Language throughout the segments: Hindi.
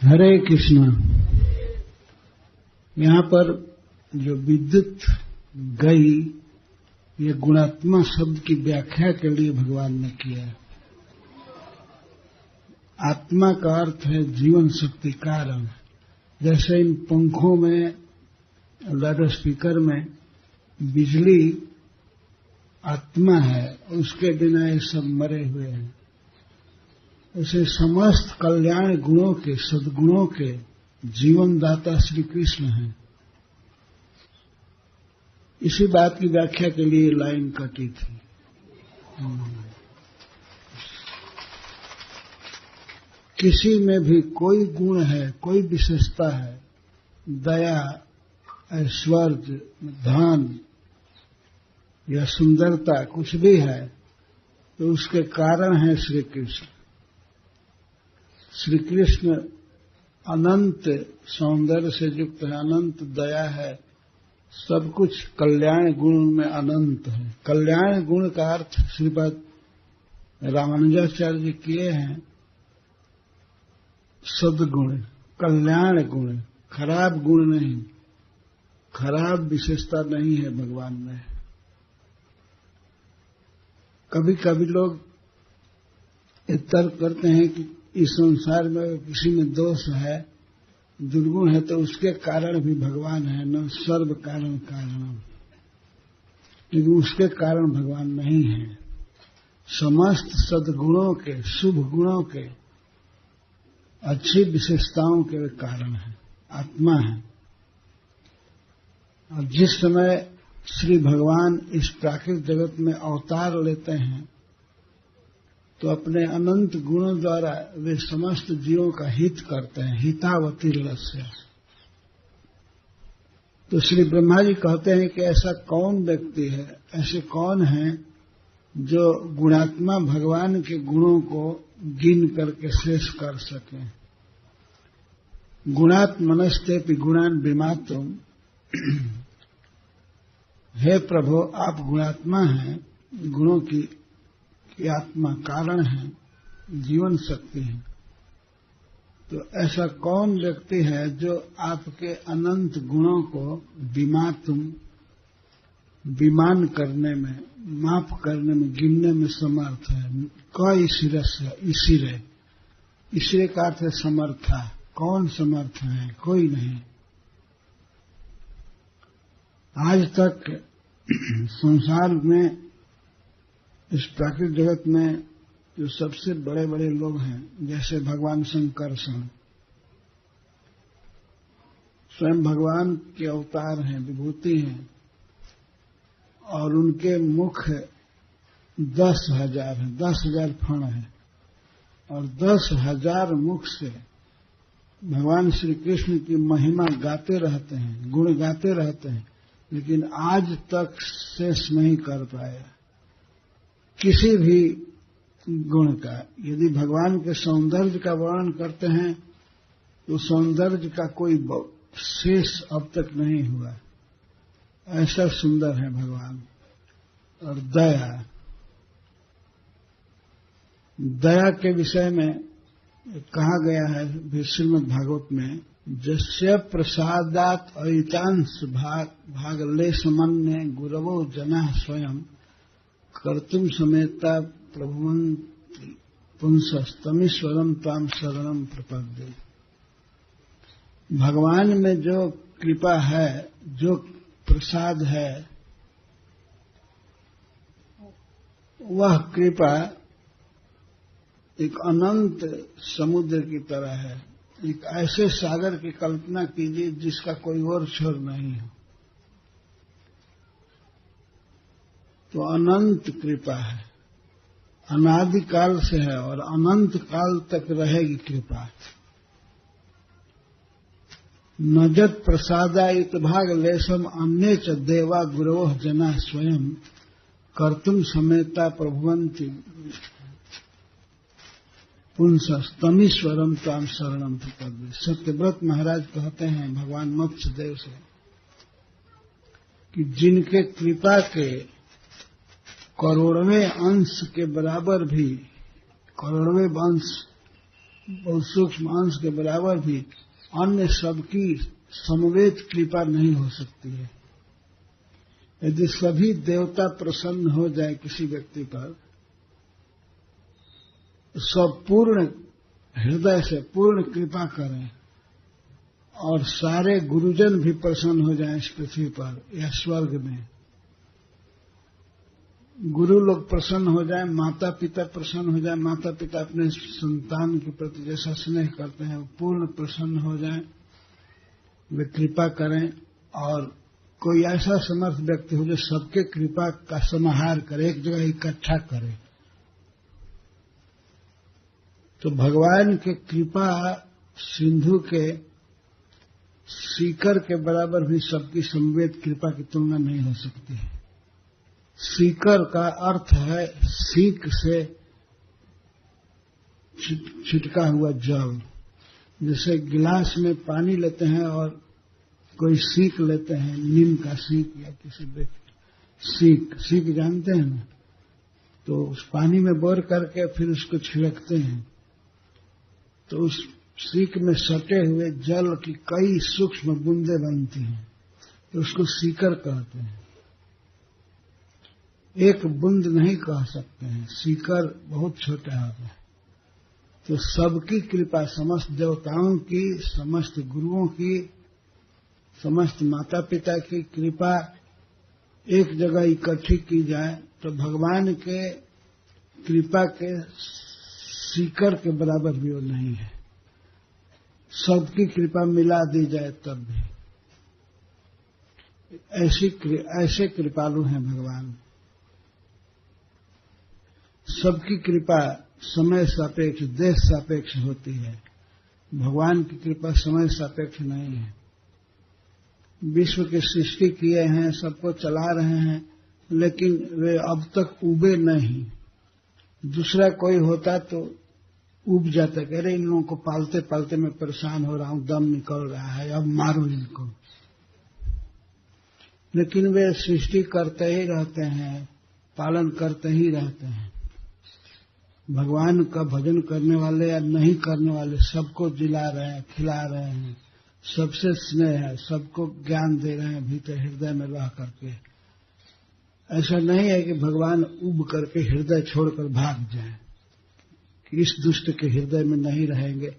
हरे कृष्ण। यहाँ पर जो विद्युत गई, ये गुणात्मा शब्द की व्याख्या के लिए भगवान ने किया है। आत्मा का अर्थ है जीवन शक्ति कारण। जैसे इन पंखों में, लाउड स्पीकर में बिजली आत्मा है, उसके बिना ये सब मरे हुए हैं। ऐसे समस्त कल्याण गुणों के, सद्गुणों के जीवनदाता श्री कृष्ण हैं। इसी बात की व्याख्या के लिए लाइन कटी थी। किसी में भी कोई गुण है, कोई विशेषता है, दया, ऐश्वर्य, धन या सुंदरता कुछ भी है, तो उसके कारण है श्री कृष्ण। श्री कृष्ण अनंत सौंदर्य से युक्त है, अनंत दया है, सब कुछ कल्याण गुण में अनंत है। कल्याण गुण का अर्थ श्रीपद रामानुजाचार्य जी किए हैं सद्गुण, कल्याण गुण, खराब गुण नहीं, खराब विशेषता नहीं है भगवान में। कभी कभी लोग तर्क करते हैं कि इस संसार में किसी में दोष है, दुर्गुण है, तो उसके कारण भी भगवान है, न सर्व कारण कारणम, लेकिन उसके कारण भगवान नहीं है। समस्त सद्गुणों के, शुभ गुणों के, अच्छी विशेषताओं के कारण है, आत्मा है। और जिस समय श्री भगवान इस प्राकृतिक जगत में अवतार लेते हैं, तो अपने अनंत गुणों द्वारा वे समस्त जीवों का हित करते हैं, हितावती रस्य। तो श्री ब्रह्मा जी कहते हैं कि ऐसा कौन व्यक्ति है, ऐसे कौन है जो गुणात्मा भगवान के गुणों को गिन करके शेष कर सके। गुणात्मनस्तेपि गुणान विमातुम, हे प्रभु आप गुणात्मा हैं, गुणों की आत्मा कारण है, जीवन शक्ति है। तो ऐसा कौन व्यक्ति है जो आपके अनंत गुणों को विमातुम, विमान करने में, माप करने में, गिनने में समर्थ है। कई शिरस्य, इसिरे, इसिरे का अर्थ है समर्था। कौन समर्थ है? कोई नहीं। आज तक संसार में, इस प्राकृतिक जगत में जो सबसे बड़े बड़े लोग हैं, जैसे भगवान शंकरसन, स्वयं भगवान के अवतार हैं, विभूति हैं, और उनके मुख 10,000 हैं, 10,000 फण हैं, और 10,000 मुख से भगवान श्री कृष्ण की महिमा गाते रहते हैं, गुण गाते रहते हैं, लेकिन आज तक शेष नहीं कर पाए किसी भी गुण का। यदि भगवान के सौंदर्य का वर्णन करते हैं तो सौंदर्य का कोई शेष अब तक नहीं हुआ। ऐसा सुंदर है भगवान। और दया, दया के विषय में कहा गया है श्रीमद् भागवत में, जस्य प्रसादात अयितांश भाग ले समन्य गुरवो जना स्वयं कर्तुम समेता प्रभुवन्ति पुंसस्तमीश्वरम ताम शरणम प्रपद्ये। भगवान में जो कृपा है, जो प्रसाद है, वह कृपा एक अनंत समुद्र की तरह है। एक ऐसे सागर की कल्पना कीजिए जिसका कोई और छोर नहीं हो। तो अनंत कृपा है, अनादिकाल से है और अनंत काल तक रहेगी कृपा। नजत प्रसादायित भाग लेशम अन्य च देवा गुरोह जना स्वयं कर्तुम समेता प्रभुवन्ति पुंसस्तमीश्वरम ताम शरणम प्रपद्ये। सत्यव्रत महाराज कहते हैं भगवान मत्स्य देव से कि जिनके कृपा के करोड़वें अंश के बराबर भी, करोड़वें अंश बहुत सूक्ष्म अंश के बराबर भी अन्य सबकी समवेत कृपा नहीं हो सकती है। यदि सभी देवता प्रसन्न हो जाए किसी व्यक्ति पर, सब पूर्ण हृदय से पूर्ण कृपा करें और सारे गुरुजन भी प्रसन्न हो जाएं इस पृथ्वी पर या स्वर्ग में, गुरु लोग प्रसन्न हो जाएं, माता पिता प्रसन्न हो जाएं, माता पिता अपने संतान के प्रति जैसा स्नेह करते हैं वो पूर्ण प्रसन्न हो जाएं, वे कृपा करें और कोई ऐसा समर्थ व्यक्ति हो जो सबके कृपा का समाहार करे, एक जगह इकट्ठा करे, तो भगवान के कृपा सिंधु के सीकर के बराबर भी सबकी समवेत कृपा की तुलना नहीं हो सकती है। सीकर का अर्थ है सीक से छिटका हुआ जल। जैसे गिलास में पानी लेते हैं और कोई सीक लेते हैं, नीम का सीक या किसी सीक जानते हैं ना, तो उस पानी में बोर करके फिर उसको छिड़कते हैं, तो उस सीक में सटे हुए जल की कई सूक्ष्म बूंदें बनती हैं, तो उसको सीकर कहते हैं। एक बूंद नहीं कह सकते हैं, सीकर बहुत छोटा होता है। तो सबकी कृपा, समस्त देवताओं की, समस्त गुरुओं की, समस्त माता पिता की कृपा एक जगह इकट्ठी की जाए तो भगवान के कृपा के सीकर के बराबर भी वो नहीं है। सबकी कृपा मिला दी जाए तब भी ऐसे कृपालु हैं भगवान। सबकी कृपा समय सापेक्ष, देश सापेक्ष होती है, भगवान की कृपा समय सापेक्ष नहीं है। विश्व की सृष्टि किए हैं, सबको चला रहे हैं, लेकिन वे अब तक उबे नहीं। दूसरा कोई होता तो उब जाता, कह रहे इन लोगों को पालते पालते मैं परेशान हो रहा हूं, दम निकल रहा है, अब मारो इनको। लेकिन वे सृष्टि करते ही रहते हैं, पालन करते ही रहते हैं। भगवान का भजन करने वाले या नहीं करने वाले सबको जिला रहे हैं, खिला रहे हैं, सबसे स्नेह है, सबको ज्ञान दे रहे हैं भीतर हृदय में रह करके। ऐसा नहीं है कि भगवान उब करके हृदय छोड़कर भाग जाए, कि इस दुष्ट के हृदय में नहीं रहेंगे,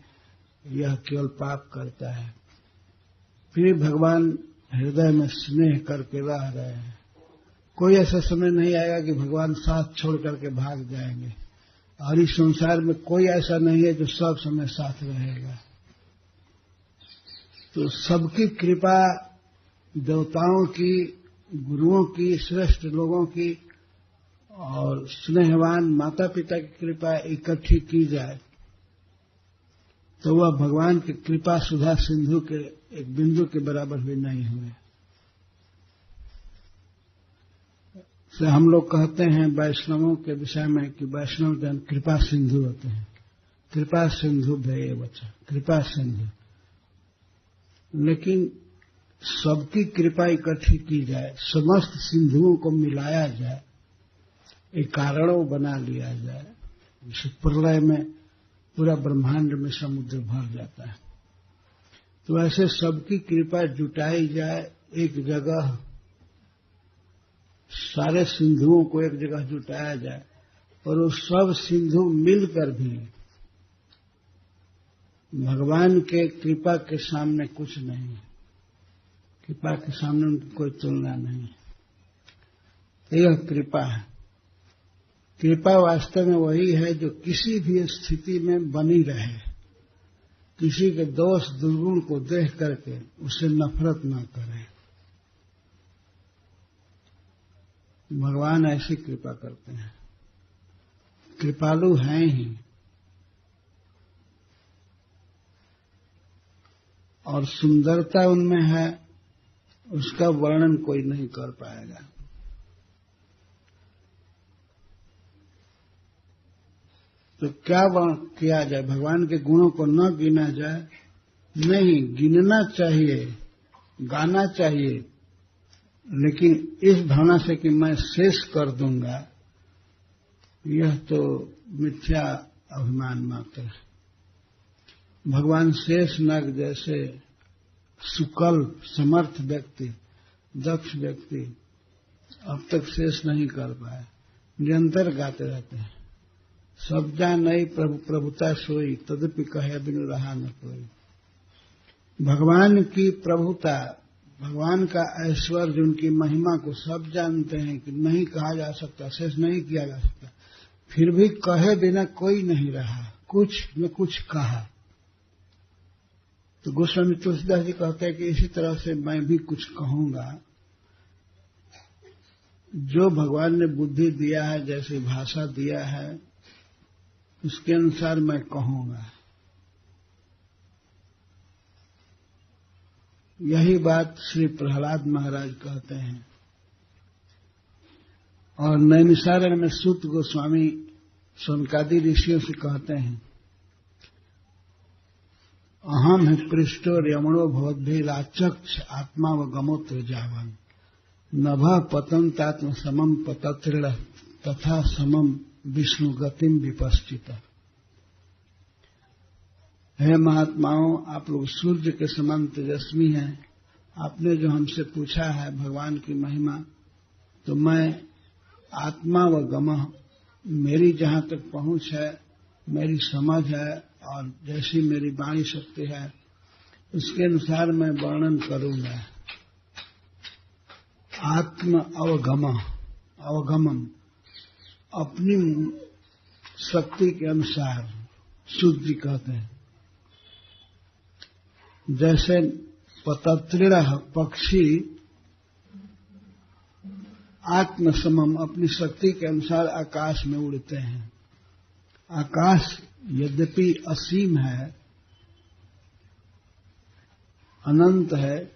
यह केवल पाप करता है। फिर भगवान हृदय में स्नेह करके रह रहे हैं। कोई ऐसा समय नहीं आएगा कि भगवान साथ छोड़ करके भाग जाएंगे, और इस संसार में कोई ऐसा नहीं है जो सब समय साथ रहेगा। तो सबकी कृपा, देवताओं की, गुरुओं की, श्रेष्ठ लोगों की और स्नेहवान माता पिता की कृपा इकट्ठी की जाए तो वह भगवान की कृपा सुधा सिंधु के एक बिंदु के बराबर भी नहीं हुए। से हम लोग कहते हैं वैष्णवों के विषय में कि वैष्णव जन कृपा सिंधु होते हैं। कृपा सिंधु भय बचा, कृपा सिंधु। लेकिन सबकी कृपा इकट्ठी की जाए, समस्त सिंधुओं को मिलाया जाए, एक कारणों बना लिया जाए, जैसे प्रलय में पूरा ब्रह्मांड में समुद्र भर जाता है, तो ऐसे सबकी कृपा जुटाई जाए एक जगह, सारे सिंधुओं को एक जगह जुटाया जाए और वो सब सिंधु मिलकर भी भगवान के कृपा के सामने कुछ नहीं है। कृपा के सामने उनकी कोई तुलना नहीं है। यह कृपा है। कृपा वास्तव में वही है जो किसी भी स्थिति में बनी रहे, किसी के दोष दुर्गुण को देख करके उससे नफरत न करे। भगवान ऐसी कृपा करते हैं, कृपालु हैं ही, और सुंदरता उनमें है, उसका वर्णन कोई नहीं कर पाएगा। तो क्या किया जाए? भगवान के गुणों को न गिना जाए? नहीं, गिनना चाहिए, गाना चाहिए, लेकिन इस भावना से कि मैं शेष कर दूंगा, यह तो मिथ्या अभिमान मात्र है। भगवान शेषनाग जैसे सुकल समर्थ व्यक्ति, दक्ष व्यक्ति अब तक शेष नहीं कर पाए, निरंतर गाते रहते हैं। सब जानई प्रभु प्रभुता सोई, तदपि कहे बिनु रहा न कोई। भगवान की प्रभुता, भगवान का ऐश्वर्य, उनकी महिमा को सब जानते हैं कि नहीं कहा जा सकता, शेष नहीं किया जा सकता, फिर भी कहे बिना कोई नहीं रहा, कुछ न कुछ कहा। तो गोस्वामी तुलसीदास जी कहते हैं कि इसी तरह से मैं भी कुछ कहूंगा। जो भगवान ने बुद्धि दिया है, जैसी भाषा दिया है, उसके अनुसार मैं कहूंगा। यही बात श्री प्रहलाद महाराज कहते हैं। और नैमिषारण्य में सूत गोस्वामी शौनकादि ऋषियों से कहते हैं, अहम है पृष्ठो यमणो भवद्भिराचक्ष आत्मा व गमोत्र जावन, नभ पतंतात्म समम पतत्रिण तथा समम विष्णु गतिम विपश्चित। हे महात्माओं, आप लोग सूर्य के समान तेजस्वी हैं। आपने जो हमसे पूछा है भगवान की महिमा, तो मैं आत्मा व गमः, मेरी जहां तक पहुंच है, मेरी समझ है और जैसी मेरी वाणी शक्ति है, उसके अनुसार मैं वर्णन करूंगा। आत्म अवगमम, अपनी शक्ति के अनुसार सूत जी कहते हैं। जैसे पतत्रिण पक्षी आत्मसमम, अपनी शक्ति के अनुसार आकाश में उड़ते हैं। आकाश यद्यपि असीम है, अनंत है,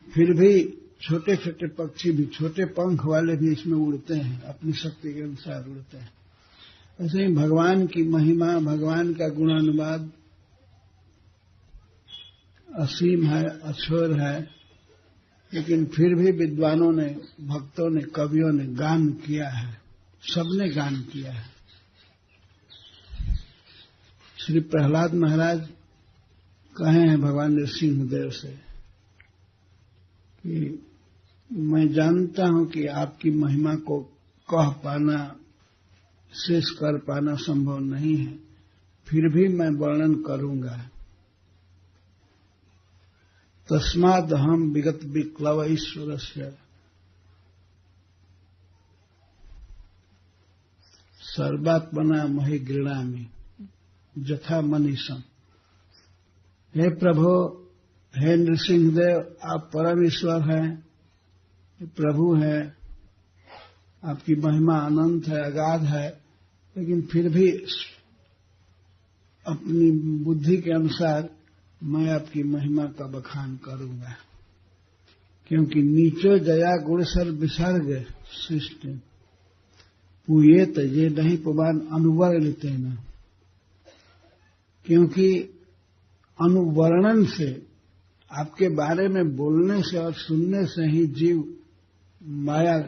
फिर भी छोटे छोटे पक्षी भी, छोटे पंख वाले भी इसमें उड़ते हैं, अपनी शक्ति के अनुसार उड़ते हैं। ऐसे ही भगवान की महिमा, भगवान का गुणानुवाद असीम है, अछोर है, लेकिन फिर भी विद्वानों ने, भक्तों ने, कवियों ने गान किया है, सबने गान किया है। श्री प्रहलाद महाराज कहे हैं भगवान नृसिंहदेव से कि मैं जानता हूं कि आपकी महिमा को कह पाना, शेष कर पाना संभव नहीं है, फिर भी मैं वर्णन करूंगा। तस्माद हम विगत विक्लव ईश्वरस्य सर्वात्मना महि गृणामि जथा मनीषम। हे प्रभु, हे नृसिंहदेव, आप परम ईश्वर हैं, प्रभु हैं, आपकी महिमा अनंत है, अगाध है, लेकिन फिर भी अपनी बुद्धि के अनुसार मैं आपकी महिमा का बखान करूंगा। क्योंकि नीचो जया गुणसर विसर्ग सृष्टि पूयेत ये नहीं पुमान अनुवर्णिते न। क्योंकि अनुवर्णन से, आपके बारे में बोलने से और सुनने से ही जीव माया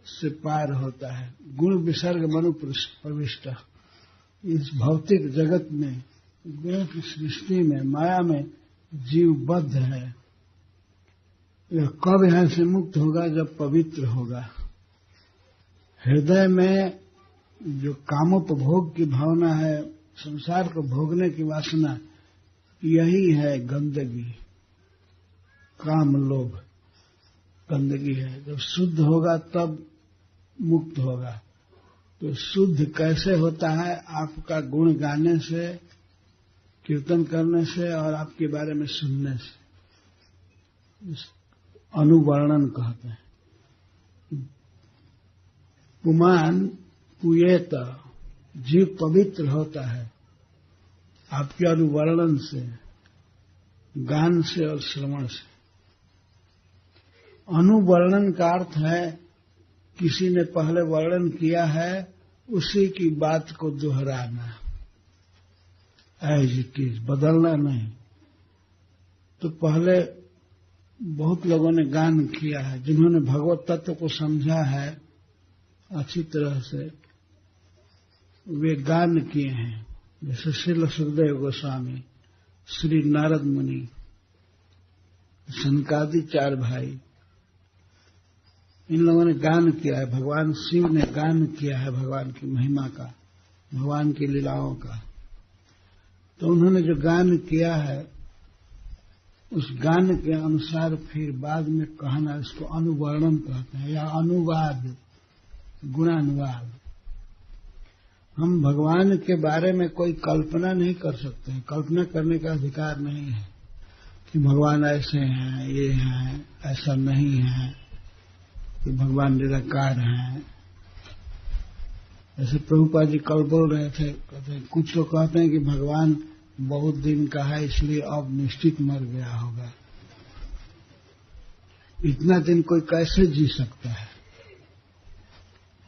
से पार होता है। गुण विसर्ग मनु प्रविष्ट, इस भौतिक जगत में, गुणों की सृष्टि में, माया में जीव बद्ध है। यह कब यहां से मुक्त होगा? जब पवित्र होगा। हृदय में जो कामोपभोग की भावना है, संसार को भोगने की वासना, यही है गंदगी, काम लोभ गंदगी है। जब शुद्ध होगा तब मुक्त होगा। तो शुद्ध कैसे होता है? आपका गुण गाने से, कीर्तन करने से और आपके बारे में सुनने से। अनुवर्णन कहते हैं। पुमान पुयेत, जीव पवित्र होता है आपके अनुवर्णन से, गान से और श्रवण से। अनुवर्णन का अर्थ है किसी ने पहले वर्णन किया है, उसी की बात को दोहराना, एज इट इज, बदलना नहीं। तो पहले बहुत लोगों ने गान किया है, जिन्होंने भगवत तत्व को समझा है अच्छी तरह से, वे गान किए हैं। जैसे श्रील सुखदेव गोस्वामी, श्री नारद मुनि, सनकादि 4 भाई, इन लोगों ने गान किया है, भगवान शिव ने गान किया है भगवान की महिमा का, भगवान की लीलाओं का। तो उन्होंने जो गान किया है उस गान के अनुसार फिर बाद में कहना, इसको अनुवर्णन कहते हैं या अनुवाद, गुणानुवाद। हम भगवान के बारे में कोई कल्पना नहीं कर सकते हैं, कल्पना करने का अधिकार नहीं है कि भगवान ऐसे हैं, ये हैं, ऐसा नहीं है कि भगवान निराकार हैं। जैसे प्रभुपाद जी कल बोल रहे थे, कहते हैं कुछ लोग कहते हैं कि भगवान बहुत दिन का है इसलिए अब निश्चित मर गया होगा। इतना दिन कोई कैसे जी सकता है?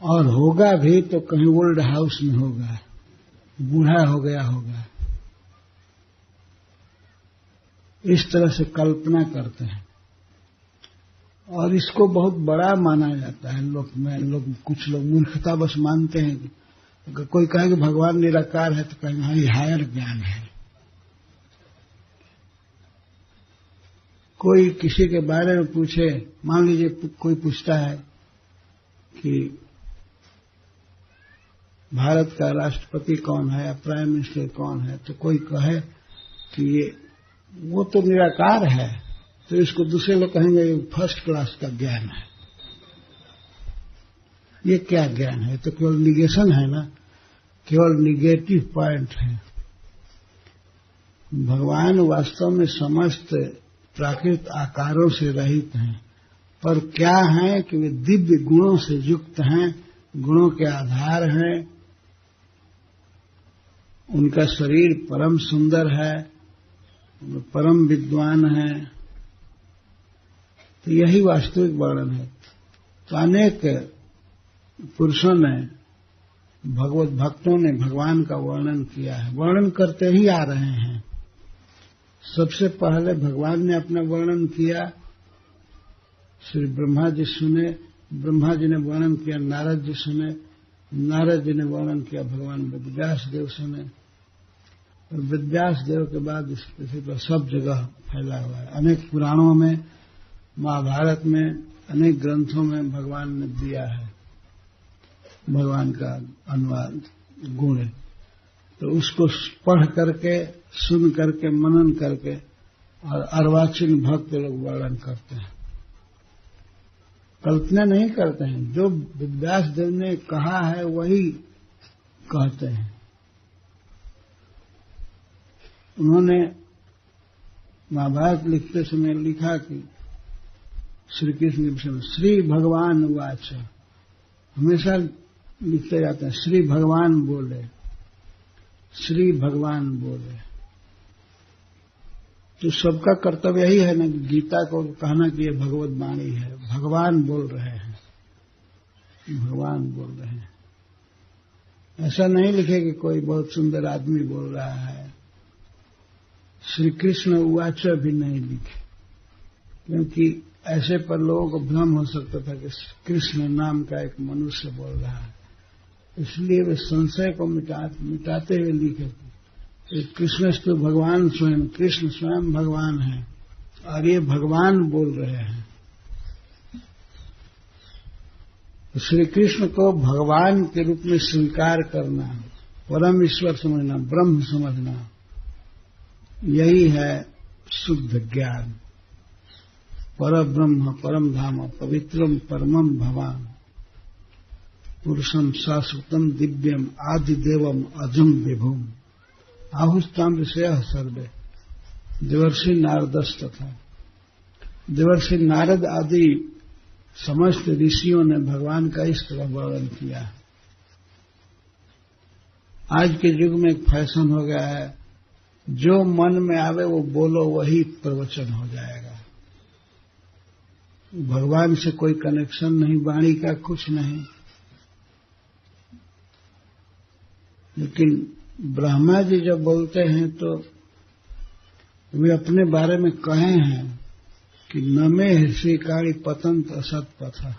और होगा भी तो कहीं ओल्ड हाउस में होगा, बूढ़ा हो गया होगा। इस तरह से कल्पना करते हैं और इसको बहुत बड़ा माना जाता है। कुछ लोग मूर्खता बस मानते हैं कि कोई कहे कि भगवान निराकार है तो कहेंगे हाँ ये हायर ज्ञान है। कोई किसी के बारे में पूछे, मान लीजिए कोई पूछता है कि भारत का राष्ट्रपति कौन है या प्राइम मिनिस्टर कौन है, तो कोई कहे कि वो तो निराकार है, तो इसको दूसरे लोग कहेंगे ये फर्स्ट क्लास का ज्ञान है। ये क्या ज्ञान है? तो केवल निगेशन है ना, केवल निगेटिव पॉइंट है। भगवान वास्तव में समस्त प्राकृत आकारों से रहित हैं, पर क्या है कि वे दिव्य गुणों से युक्त हैं, गुणों के आधार हैं। उनका शरीर परम सुंदर है, परम विद्वान है। तो यही वास्तविक वर्णन है। तो अनेक पुरुषों ने, भगवत भक्तों ने भगवान का वर्णन किया है, वर्णन करते ही आ रहे हैं। सबसे पहले भगवान ने अपना वर्णन किया, श्री ब्रह्मा जी सुने, ब्रह्मा जी ने वर्णन किया, नारद जी सुने, नारद जी ने वर्णन किया, भगवान वेदव्यास देव सुने, और वेदव्यास देव के बाद इस पृथ्वी पर सब जगह फैला हुआ है। अनेक पुराणों में, महाभारत में, अनेक ग्रंथों में भगवान ने दिया है भगवान का अनुवाद, गुण। तो उसको पढ़ करके, सुन करके, मनन करके और अर्वाचीन भक्त लोग वर्णन करते हैं, कल्पना नहीं करते हैं। जो वेदव्यास देव ने कहा है वही कहते हैं। उन्होंने महाभारत लिखते समय लिखा कि श्री कृष्ण के विषय में श्री भगवान वाच, हमेशा लिखते जाते हैं श्री भगवान बोले, श्री भगवान बोले। तो सबका कर्तव्य यही है ना, गीता को कहना कि ये भगवत वाणी है, भगवान बोल रहे हैं, भगवान बोल रहे हैं। ऐसा नहीं लिखे कि कोई बहुत सुंदर आदमी बोल रहा है। श्री कृष्ण उवाच भी नहीं लिखे, क्योंकि ऐसे पर लोगों को भ्रम हो सकता था कि कृष्ण नाम का एक मनुष्य बोल रहा है। इसलिए वे संशय को मिटाते हुए लिखे कि कृष्णस्तु भगवान स्वयं, कृष्ण स्वयं भगवान है और ये भगवान बोल रहे हैं। तो श्री कृष्ण को भगवान के रूप में स्वीकार करना, परम ईश्वर समझना, ब्रह्म समझना, यही है शुद्ध ज्ञान। पर ब्रह्म परम धाम पवित्रम परमम भवान पुरुषम शाश्वतम दिव्यम आदिदेवम अजम विभुम आहुस्ताम विषय सर्वे देवर्षि नारदस्त था। देवर्षि नारद आदि समस्त ऋषियों ने भगवान का इस तरह वर्णन किया। आज के युग में एक फैशन हो गया है, जो मन में आवे वो बोलो, वही प्रवचन हो जाएगा। भगवान से कोई कनेक्शन नहीं, वाणी का कुछ नहीं। लेकिन ब्रह्मा जी जब बोलते हैं तो वे अपने बारे में कहे हैं कि न में श्रीकाणी पतंत असत पथा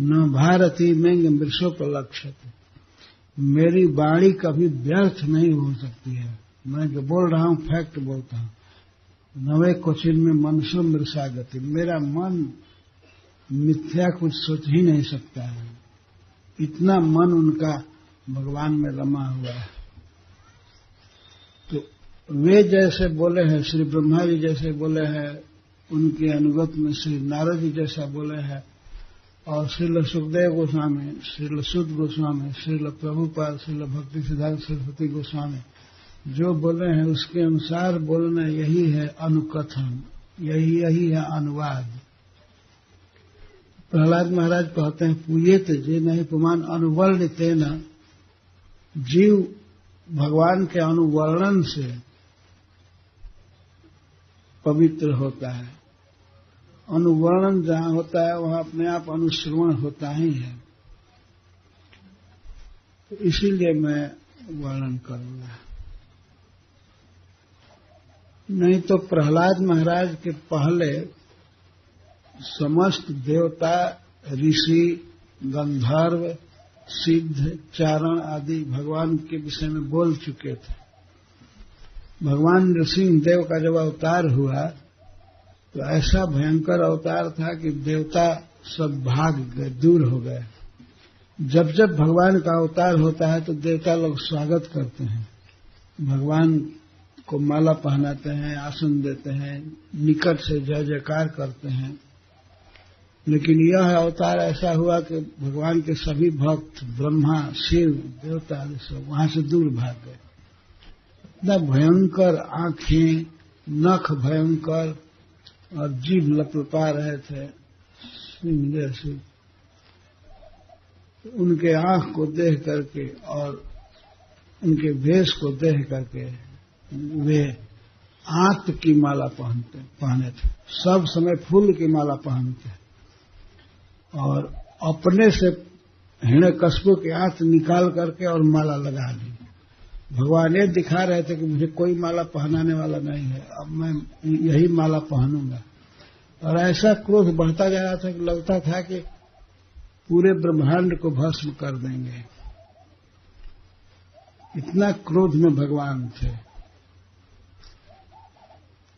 न भारती मेंग मृषोपलक्षते। मेरी वाणी कभी व्यर्थ नहीं हो सकती है। मैं जो बोल रहा हूं फैक्ट बोलता हूं। नवे क्वचिन में मनुष्य मृषा गति, मेरा मन मिथ्या कुछ सोच ही नहीं सकता है। इतना मन उनका भगवान में रमा हुआ है। तो वे जैसे बोले हैं, श्री ब्रह्मा जी जैसे बोले हैं, उनके अनुगत में श्री नारद जी जैसा बोले हैं, और श्रील सुखदेव गोस्वामी, श्रील सुद गोस्वामी, श्रील प्रभुपाद, श्रील भक्ति सिद्धांत सरस्वती गोस्वामी जो बोले हैं उसके अनुसार बोलना यही है अनुकथन, यही है अनुवाद। प्रहलाद महाराज कहते हैं पूयेत जे नहीं पुमान अनुवर्णितेन, जीव भगवान के अनुवर्णन से पवित्र होता है। अनुवर्णन जहां होता है वहां अपने आप अनुश्रवण होता ही है। तो इसीलिए मैं वर्णन करूंगा। नहीं तो प्रहलाद महाराज के पहले समस्त देवता, ऋषि, गंधर्व, सिद्ध, चारण आदि भगवान के विषय में बोल चुके थे। भगवान नृसिंह देव का जब अवतार हुआ तो ऐसा भयंकर अवतार था कि देवता सब भाग गए, दूर हो गए। जब जब भगवान का अवतार होता है तो देवता लोग स्वागत करते हैं, भगवान को माला पहनाते हैं, आसन देते हैं, निकट से जय जयकार करते हैं। लेकिन यह अवतार ऐसा हुआ कि भगवान के सभी भक्त, ब्रह्मा, शिव, देवता सब वहां से दूर भाग गए। इतना भयंकर आंखें, नख भयंकर और जीभ लपलपा रहे थे सिंह जैसे। उनके आंख को देख करके और उनके भेष को देख करके वे आंत की माला पहने थे, सब समय फूल की माला पहनते, और अपने से हिरण्यकश्यप की आंत निकाल करके और माला लगा दी। भगवान ये दिखा रहे थे कि मुझे कोई माला पहनाने वाला नहीं है, अब मैं यही माला पहनूंगा। और ऐसा क्रोध बढ़ता जा रहा था कि लगता था कि पूरे ब्रह्मांड को भस्म कर देंगे। इतना क्रोध में भगवान थे।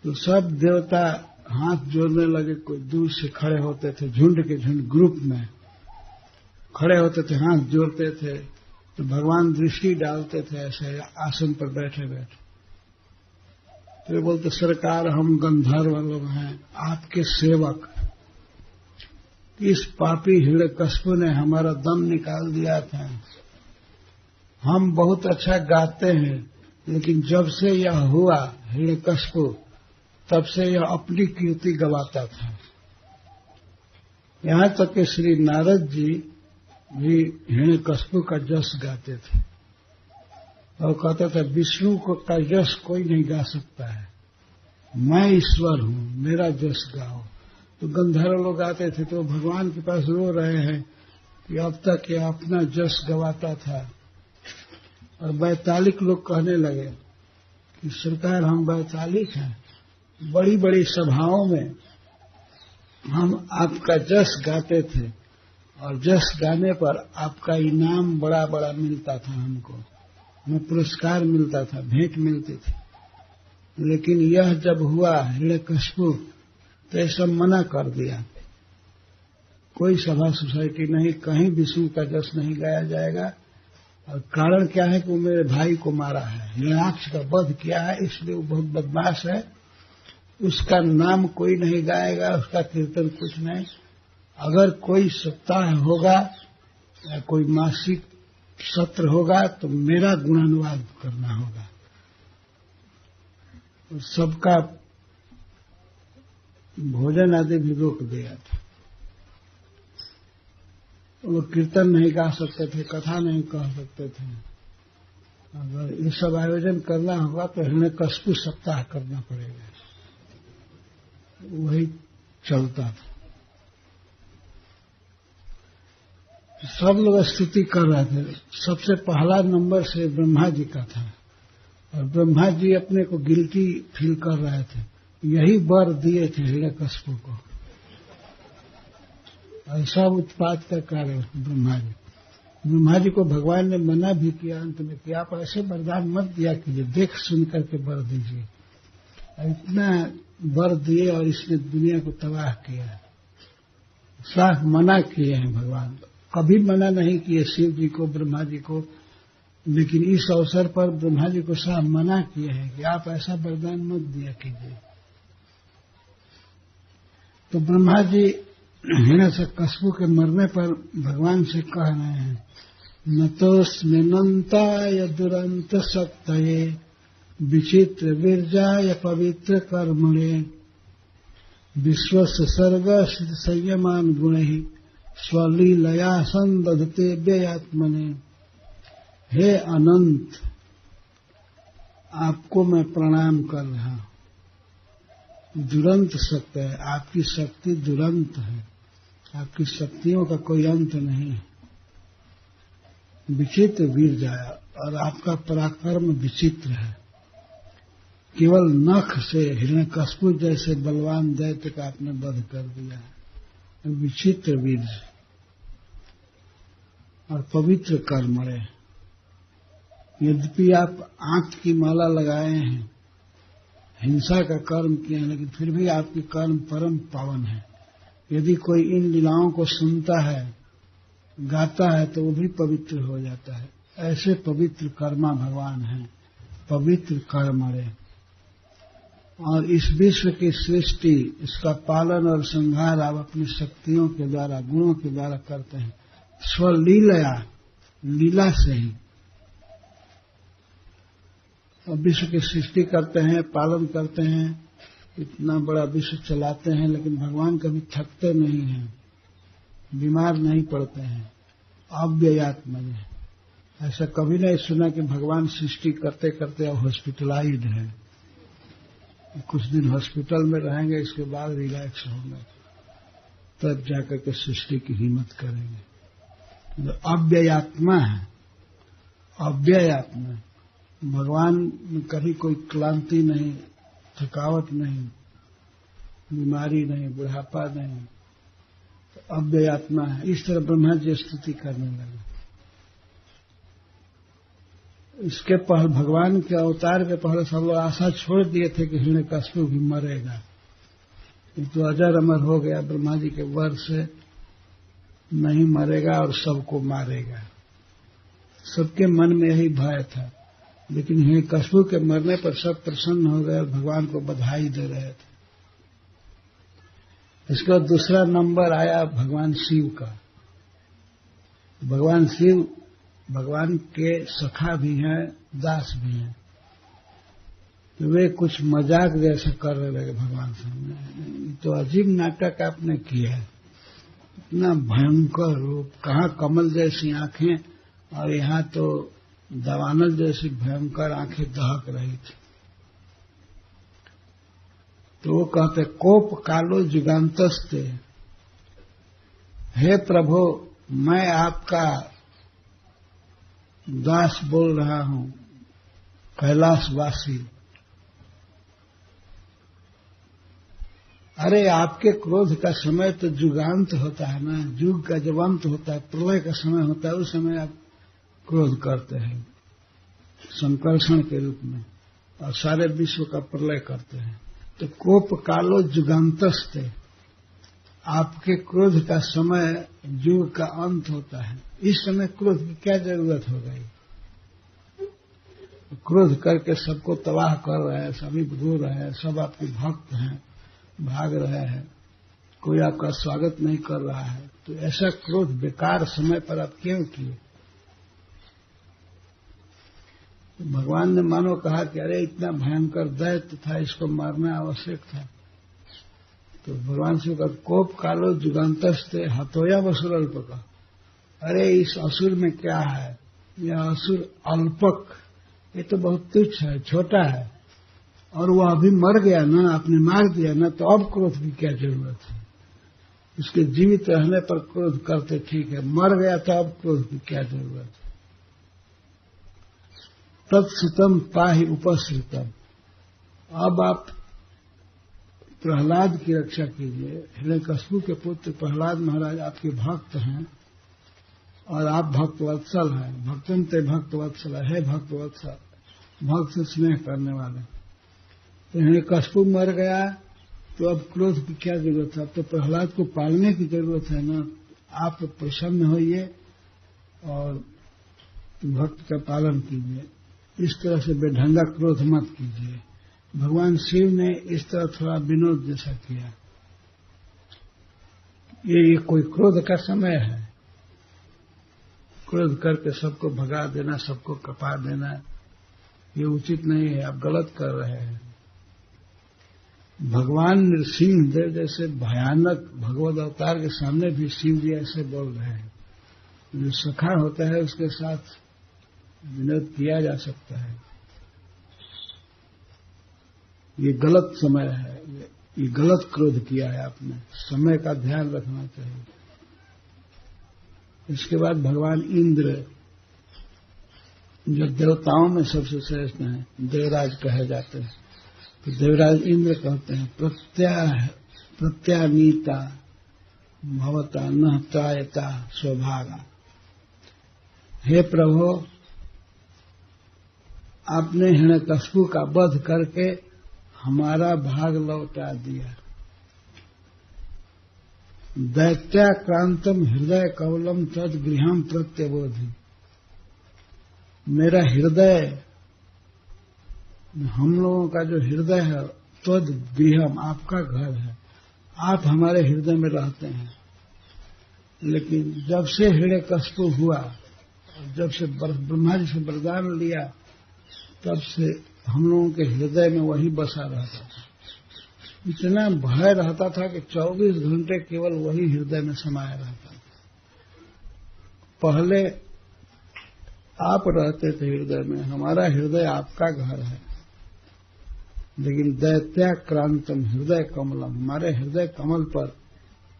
तो सब देवता हाथ जोड़ने लगे, कोई दूर से खड़े होते थे, झुंड के झुंड ग्रुप में खड़े होते थे, हाथ जोड़ते थे। तो भगवान दृष्टि डालते थे ऐसे आसन पर बैठे बैठे। तो वे बोलते सरकार हम गंधर्व लोग हैं, आपके सेवक। इस पापी हिरण्यकश्यप ने हमारा दम निकाल दिया था। हम बहुत अच्छा गाते हैं, लेकिन जब से यह हुआ हिरण्यकश्यप, तब से यह अपनी कीर्ति गवाता था। यहां तक कि श्री नारद जी भी हिरण्यकश्यप का जस गाते थे और कहते थे विष्णु को का जस कोई नहीं गा सकता है, मैं ईश्वर हूं, मेरा जस गाओ। तो गंधर्व लोग आते थे तो भगवान के पास रो रहे हैं कि अब तक यह अपना जस गवाता था। और वैतालिक लोग कहने लगे कि सरकार हम वैतालिक हैं, बड़ी बड़ी सभाओं में हम आपका जस गाते थे और जस गाने पर आपका इनाम बड़ा बड़ा मिलता था, हमको हमें पुरस्कार मिलता था, भेंट मिलती थी। लेकिन यह जब हुआ हिरण्यकश्यप तो ये सब मना कर दिया, कोई सभा सोसाइटी नहीं, कहीं विष्णु का जस नहीं गाया जाएगा। और कारण क्या है कि वो मेरे भाई को मारा है, हिरण्याक्ष का वध किया है, इसलिए वो बहुत बदमाश है, उसका नाम कोई नहीं गाएगा, उसका कीर्तन कुछ नहीं। अगर कोई सप्ताह होगा या कोई मासिक सत्र होगा तो मेरा गुणानुवाद करना होगा। तो सबका भोजन आदि भी रोक दिया था। वो कीर्तन नहीं गा सकते थे, कथा नहीं कह सकते थे। अगर ये सब आयोजन करना होगा तो हिरण्यकश्यप सप्ताह करना पड़ेगा, वही चलता था। सब लोग स्तुति कर रहे थे। सबसे पहला नंबर से ब्रह्मा जी का था और ब्रह्मा जी अपने को गिल्टी फील कर रहे थे, यही वर दिए थे हिरण्यकश्यप को। और सब उत्पात का कार्य ब्रह्मा जी, ब्रह्मा जी को भगवान ने मना भी किया अंत में कि आप ऐसे वरदान मत दिया कीजिए, देख सुन करके वर दीजिए। इतना वर दिए और इसने दुनिया को तबाह किया। साफ मना किए हैं भगवान, कभी मना नहीं किए शिव जी को, ब्रह्मा जी को, लेकिन इस अवसर पर ब्रह्मा जी को साफ मना किए हैं कि आप ऐसा वरदान मत दिया कीजिए। तो ब्रह्मा जी हिरण्यकश्यप के मरने पर भगवान से कह रहे हैं, नतोस्मिनन्ताय दुरंत शक्तये विचित्र वीर्याय पवित्र कर्मणे विश्वस्य सर्ग संयमान गुणैः स्वलीलया संदधते व्ययात्मने। हे अनंत, आपको मैं प्रणाम कर रहा हूं। दुरंत शक्ति है, आपकी शक्ति दुरंत है, आपकी शक्तियों का कोई अंत नहीं है। विचित्र वीर्याय, और आपका पराक्रम विचित्र है। केवल नख से हिरण्यकश्यप जैसे बलवान दैत्य का आपने वध कर दिया है। विचित्र वीर और पवित्र कर्मणे। यद्यपि आप आंख की माला लगाए हैं, हिंसा का कर्म किए हैं, लेकिन फिर भी आपकी कर्म परम पावन है। यदि कोई इन लीलाओं को सुनता है, गाता है, तो वो भी पवित्र हो जाता है। ऐसे पवित्र कर्मा भगवान हैं, पवित्र कर्मणे। और इस विश्व की सृष्टि, इसका पालन और संहार आप अपनी शक्तियों के द्वारा, गुणों के द्वारा करते हैं। स्वलीलया, लीला से ही और विश्व की सृष्टि करते हैं, पालन करते हैं, इतना बड़ा विश्व चलाते हैं, लेकिन भगवान कभी थकते नहीं हैं, बीमार नहीं पड़ते हैं। अव्ययात्मने, ऐसा कभी नहीं सुना कि भगवान सृष्टि करते करते अब हॉस्पिटलाइज्ड है, कुछ दिन हॉस्पिटल में रहेंगे, इसके बाद रिलैक्स होंगे, तब जाकर के सृष्टि की हिम्मत करेंगे। तो अव्ययात्मा है, अव्ययात्मा। भगवान में कभी कोई क्लांति नहीं, थकावट नहीं, बीमारी नहीं, बुढ़ापा नहीं, तो अव्ययात्मा है। इस तरह ब्रह्मा जी स्तुति करने लगे। इसके पहले भगवान के अवतार के पहले सब लोग आशा छोड़ दिए थे कि हिरण्यकश्यप भी मरेगा, तो अजर अमर हो गया। ब्रह्मा जी के वर से नहीं मरेगा और सबको मारेगा। सबके मन में यही भय था, लेकिन हिरण्यकश्यप के मरने पर सब प्रसन्न हो गए और भगवान को बधाई दे रहे थे। इसके बाद दूसरा नंबर आया भगवान शिव का। भगवान शिव भगवान के सखा भी हैं, दास भी हैं। तो वे कुछ मजाक जैसा करने लगे भगवान सामने। तो अजीब नाटक आपने किया है, इतना भयंकर रूप, कहाँ कमल जैसी आंखें और यहाँ तो दावानल जैसी भयंकर आंखें दहक रही थी। तो वो कहते, कोप कालो जुगांतस्ते, हे प्रभु, मैं आपका दास बोल रहा हूं, कैलाशवासी। अरे आपके क्रोध का समय तो जुगांत होता है ना, युग का जब अंत होता है, प्रलय का समय होता है, उस समय आप क्रोध करते हैं संकर्षण के रूप में और सारे विश्व का प्रलय करते हैं। तो कोप कालो जुगांतस्ते, आपके क्रोध का समय युग का अंत होता है। इस समय क्रोध की क्या जरूरत हो गई? क्रोध करके सबको तबाह कर रहे हैं, सभी रो रहे हैं, सब आपके भक्त हैं, भाग रहे हैं, कोई आपका स्वागत नहीं कर रहा है। तो ऐसा क्रोध बेकार समय पर आप क्यों किए? तो भगवान ने मानो कहा कि अरे इतना भयंकर दैत्य था, इसको मारना आवश्यक था। तो भगवान से कहा, कोप कालो जुगांतस्ते हतोया वसुर अल्पक। अरे इस असुर में क्या है, यह असुर अल्पक, ये तो बहुत तुच्छ है, छोटा है, और वो अभी मर गया ना, आपने मार दिया ना, तो अब क्रोध की क्या जरूरत है? उसके जीवित रहने पर क्रोध करते ठीक है, मर गया तो अब क्रोध की क्या जरूरत है? तत्सुतम पाहि उपसृतम। अब आप प्रहलाद की रक्षा कीजिए। हिरण्यकश्यप के पुत्र प्रहलाद महाराज आपके भक्त हैं, और आप भक्तवत्सल हैं, भक्तन ते भक्तवत्सल है भक्तवत्सल, भक्त से स्नेह करने वाले। तो हिरण्यकशिपु मर गया तो अब क्रोध की क्या जरूरत है, अब तो प्रहलाद को पालने की जरूरत है ना। आप प्रसन्न होइए और भक्त का पालन कीजिए, इस तरह से बेढंगा क्रोध मत कीजिए। भगवान शिव ने इस तरह थोड़ा विनोद जैसा किया। ये कोई क्रोध का समय है, क्रोध करके सबको भगा देना, सबको कपा देना, ये उचित नहीं है, आप गलत कर रहे हैं। भगवान नृसिंह देव जैसे भयानक भगवत अवतार के सामने भी शिव जी ऐसे बोल रहे हैं। जो सखा होता है उसके साथ विनोद किया जा सकता है। ये गलत समय है, ये गलत क्रोध किया है आपने, समय का ध्यान रखना चाहिए। इसके बाद भगवान इंद्र, जो देवताओं में सबसे श्रेष्ठ हैं, देवराज कहे जाते हैं, तो देवराज इंद्र कहते हैं, प्रत्यानीता भवता न त्रायता स्वभागा। हे प्रभु, आपने हिरण्यकशिपु का वध करके हमारा भाग लौटा दिया। दैत्याक्रांतम हृदय कवलम तद गृहम प्रत्यबोधि। मेरा हृदय, हम लोगों का जो हृदय है, तद गृहम आपका घर है, आप हमारे हृदय में रहते हैं। लेकिन जब से हिरण्यकशिपु हुआ, जब से ब्रह्मा जी से वरदान लिया, तब से हम लोगों के हृदय में वही बसा रहता था। इतना भय रहता था कि 24 घंटे केवल वही हृदय में समाया रहता था। पहले आप रहते थे हृदय में, हमारा हृदय आपका घर है। लेकिन दैत्याक्रांतम हृदय कमलम, हमारे हृदय कमल पर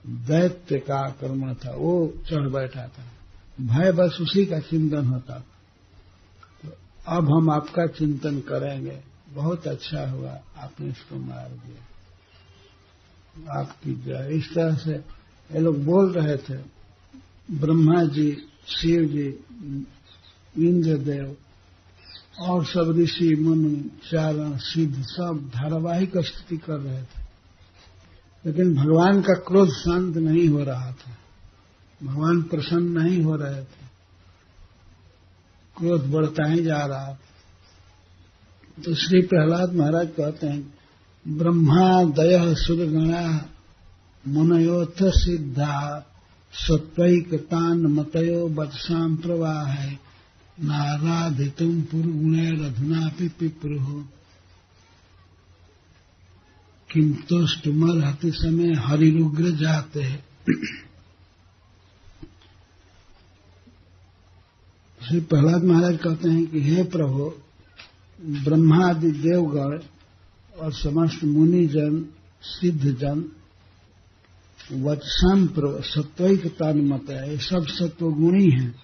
दैत्य का आक्रमण था, वो चढ़ बैठा था। भय बस उसी का चिंतन होता। तो अब हम आपका चिंतन करेंगे, बहुत अच्छा हुआ आपने इसको मार दिया, आपकी जय। इस तरह से ये लोग बोल रहे थे। ब्रह्मा जी, शिव जी, इंद्रदेव और सब ऋषि मुनि, चारण, सिद्ध सब धारावाहिक स्तुति कर रहे थे। लेकिन भगवान का क्रोध शांत नहीं हो रहा था, भगवान प्रसन्न नहीं हो रहे थे, क्रोध बढ़ता ही जा रहा। तो श्री प्रहलाद महाराज कहते हैं, ब्रह्मादयः सुरगणा मुनयोऽथ सिद्धा सत्वैकतान् मतयो वत्सां प्रवाहै नाराधितुं पुरुगुणैरधुनापि पिप्रुः किं तुष्टुमर्हति समय हरिरुग्र जाते। श्री प्रहलाद महाराज कहते हैं कि हे प्रभु, ब्रह्मादि देवगण और समस्त मुनिजन, सिद्धजन वत्सम सत्वैकतान्मत है, ये सब सत्वगुणी हैं।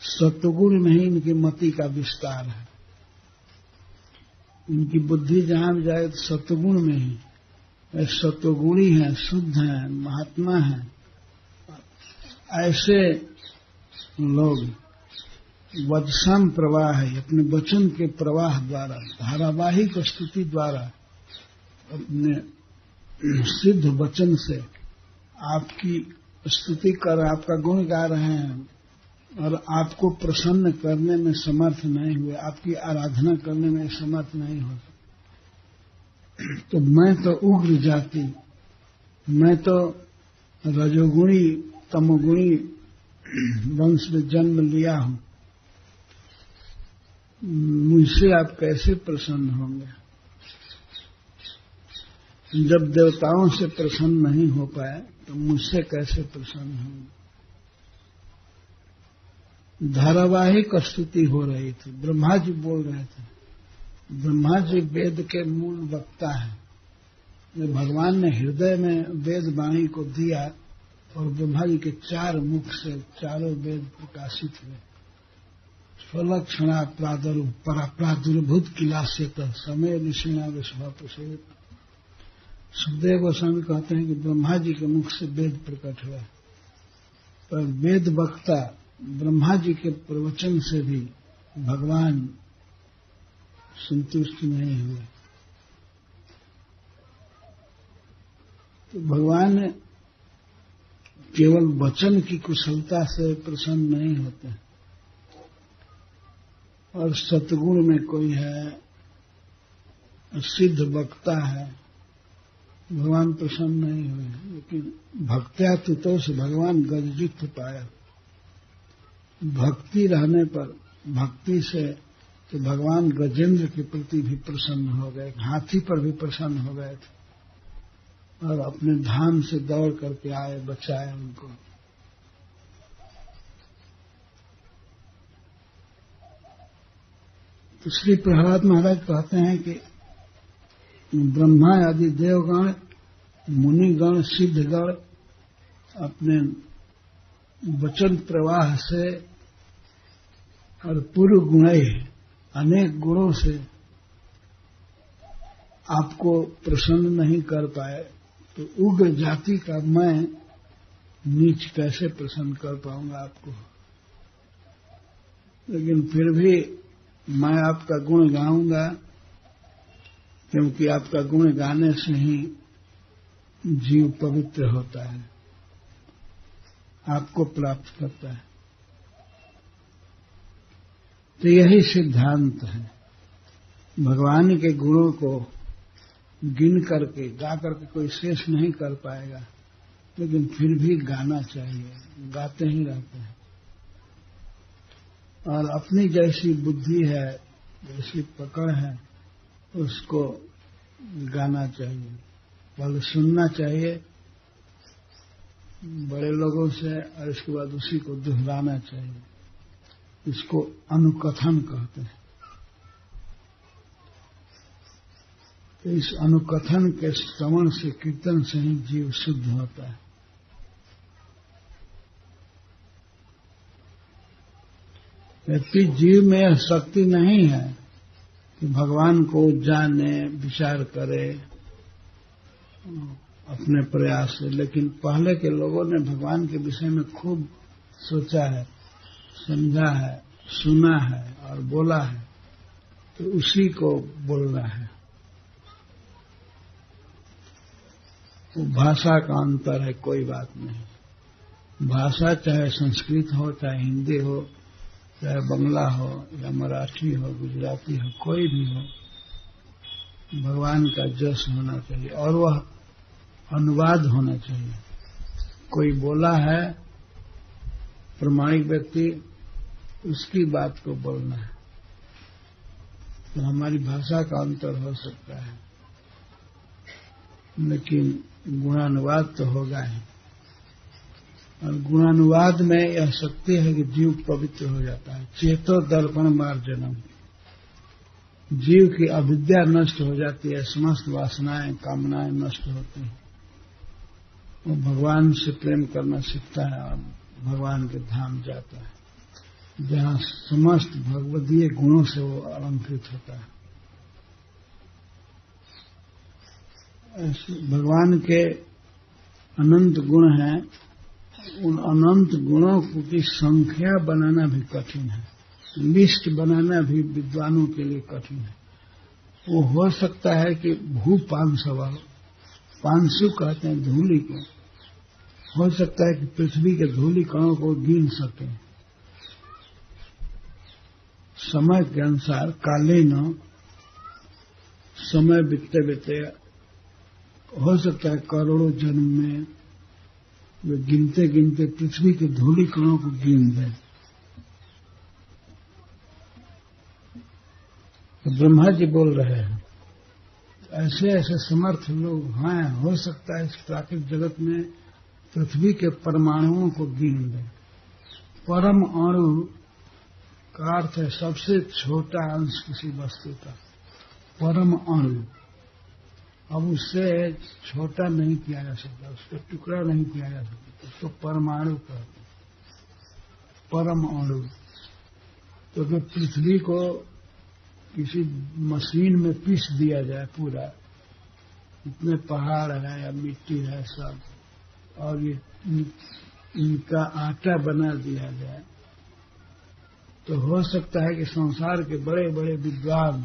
सत्वगुण में ही इनकी मति का विस्तार है। इनकी बुद्धि जहां भी जाए तो सत्वगुण में ही, सत्वगुणी हैं, शुद्ध हैं, महात्मा हैं। ऐसे लोग वत्सम प्रवाह है, अपने वचन के प्रवाह द्वारा, धारावाहिक स्तुति द्वारा, अपने सिद्ध वचन से आपकी स्तुति कर, आपका गुण गा रहे हैं और आपको प्रसन्न करने में समर्थ नहीं हुए, आपकी आराधना करने में समर्थ नहीं हो। तो मैं तो उग्र जाति, मैं तो रजोगुणी तमोगुणी वंश में जन्म लिया हूं, मुझसे आप कैसे प्रसन्न होंगे? जब देवताओं से प्रसन्न नहीं हो पाए तो मुझसे कैसे प्रसन्न होंगे? धारावाहिक स्तुति हो रही थी, ब्रह्मा जी बोल रहे थे। ब्रह्मा जी वेद के मूल वक्ता है। भगवान ने हृदय में वेद वाणी को दिया और ब्रह्मा जी के 4 मुख से चारों वेद प्रकाशित हुए। स्वलक्षणा प्रादुर्भूत किलास्यत समय ऋषिणा विश्वा प्रसूत। सुखदेव गोस्वामी कहते हैं कि ब्रह्मा जी के मुख से वेद प्रकट हुआ, पर वेद वक्ता ब्रह्मा जी के प्रवचन से भी भगवान संतुष्ट नहीं हुए। तो भगवान केवल वचन की कुशलता से प्रसन्न नहीं होते, और सतगुण में कोई है, सिद्ध वक्ता है, भगवान प्रसन्न नहीं हुए। लेकिन भक्त्या तुतो से भगवान गजयुक्त पाया। भक्ति रहने पर, भक्ति से तो भगवान गजेंद्र के प्रति भी प्रसन्न हो गए, हाथी पर भी प्रसन्न हो गए थे और अपने धाम से दौड़ करके आए, बचाए उनको। तो श्री प्रहलाद महाराज कहते हैं कि ब्रह्मा आदि देवगण, मुनिगण, सिद्धगण अपने वचन प्रवाह से और पूर्व गुणै, अनेक गुणों से आपको प्रसन्न नहीं कर पाए, तो उग्र जाति का मैं नीच कैसे प्रसन्न कर पाऊंगा आपको। लेकिन फिर भी मैं आपका गुण गाऊंगा, क्योंकि आपका गुण गाने से ही जीव पवित्र होता है, आपको प्राप्त करता है। तो यही सिद्धांत है। भगवान के गुणों को गिन करके, गा करके कोई शेष नहीं कर पाएगा, लेकिन फिर भी गाना चाहिए, गाते ही रहते हैं। और अपनी जैसी बुद्धि है, जैसी पकड़ है, उसको गाना चाहिए, पहले सुनना चाहिए बड़े लोगों से, और इसके बाद उसी को दोहराना चाहिए। इसको अनुकथन कहते हैं। तो इस अनुकथन के श्रवण से, कीर्तन से ही जीव शुद्ध होता है। यदि जीव में यह शक्ति नहीं है कि भगवान को जाने, विचार करे अपने प्रयास से, लेकिन पहले के लोगों ने भगवान के विषय में खूब सोचा है, समझा है, सुना है और बोला है, तो उसी को बोलना है। वो भाषा का अंतर है, कोई बात नहीं। भाषा चाहे संस्कृत हो, चाहे हिंदी हो, चाहे बंगला हो, या मराठी हो, गुजराती हो, कोई भी हो, भगवान का जस होना चाहिए और वह अनुवाद होना चाहिए। कोई बोला है प्रमाणिक व्यक्ति, उसकी बात को बोलना है। तो हमारी भाषा का अंतर हो सकता है, लेकिन गुणानुवाद तो होगा ही। और गुणानुवाद में यह शक्ति है कि जीव पवित्र हो जाता है। चेतो दर्पण मार्जनम, जीव की अविद्या नष्ट हो जाती है, समस्त वासनाएं, कामनाएं नष्ट होती हैं। वो भगवान से प्रेम करना सीखता है और भगवान के धाम जाता है, जहाँ समस्त भगवदीय गुणों से वो अलंकृत होता है। भगवान के अनंत गुण हैं, उन अनंत गुणों की संख्या बनाना भी कठिन है, लिस्ट बनाना भी विद्वानों के लिए कठिन है। वो हो सकता है कि भू 500 500 कहते हैं धूलि को, हो सकता है कि पृथ्वी के धूलि कणों को गिन सके। समय के अनुसार कालीन समय बीतते बीतते हो सकता है करोड़ों जन्म में वे गिनते गिनते पृथ्वी के धूलि कणों को गिन दें। तो ब्रह्मा जी बोल रहे हैं, ऐसे ऐसे समर्थ लोग हैं, हो सकता है इस प्राकृतिक जगत में पृथ्वी के परमाणुओं को गिन दें। परम अणु का अर्थ है सबसे छोटा अंश किसी वस्तु का, परम अणु। अब उससे छोटा नहीं किया जा सकता, उसका टुकड़ा नहीं किया जा सकता, उसको परमाणु कहते हैं, परम अणु। तो कि पृथ्वी को किसी मशीन में पीस दिया जाए पूरा, इतने पहाड़ है या मिट्टी है सब, और ये इनका आटा बना दिया जाए, तो हो सकता है कि संसार के बड़े बड़े विद्वान,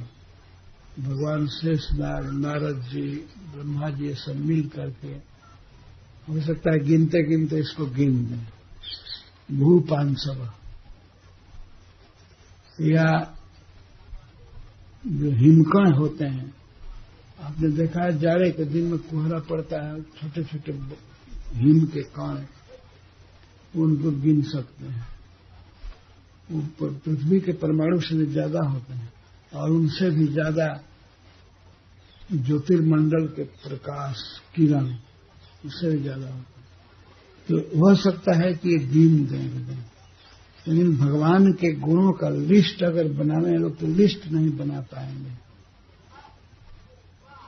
भगवान शेषनाग, नारद जी, ब्रह्मा जी, ये सब मिल करके हो सकता है गिनते गिनते इसको गिन दें, भूपांसव, या जो हिमकण होते हैं, आपने देखा है जाड़े के दिन में कोहरा पड़ता है, छोटे छोटे हिम के कण, उनको गिन सकते हैं। ऊपर पृथ्वी के परमाणु से भी ज्यादा होते हैं और उनसे भी ज्यादा ज्योतिर्मंडल के प्रकाश किरण उससे भी ज्यादा होते हैं। तो हो सकता है कि ये गिन दें, लेकिन भगवान के गुणों का लिस्ट अगर बनाने लोग तो लिस्ट नहीं बना पाएंगे,